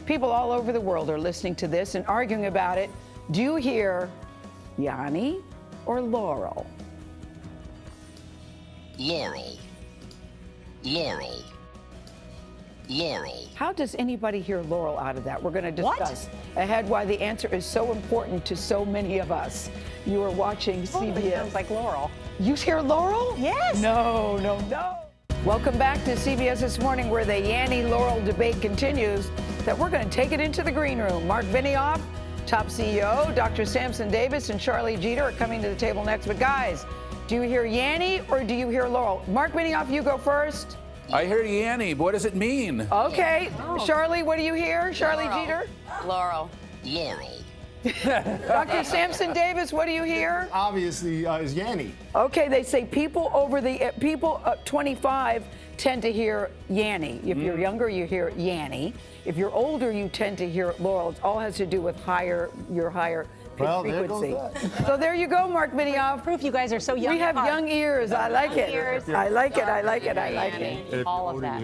People all over the world are listening to this and arguing about it. Do you hear Yanni or Laurel? Laurel. Laurel. Laurel. How does anybody hear Laurel out of that? We're going to discuss ahead why the answer is so important to so many of us. You are watching CBS. Sounds like Laurel. You hear Laurel? Yes. No. Welcome back to CBS This Morning, where the Yanni-Laurel debate continues. That we're going to take it into the green room. Mark Benioff, top CEO, Dr. Samson Davis, and Charlie Jeter are coming to the table next. But guys, do you hear Yanni or do you hear Laurel? Mark Benioff, you go first. I hear Yanni. What does it mean? Okay. Charlie, what do you hear? Charlie Jeter? Laurel. Laurel. Dr. Samson Davis, what do you hear? Obviously, is Yanni. Okay, they say people 25 tend to hear Yanni. If you're younger, you hear Yanni. If you're older, you tend to hear Laurel. It all has to do with your higher pitch Well, there frequency. goes that. So there you go, Mark Benioff. Proof you guys are so young. We have at heart. young ears. I like it. Ears. I like it. All of that.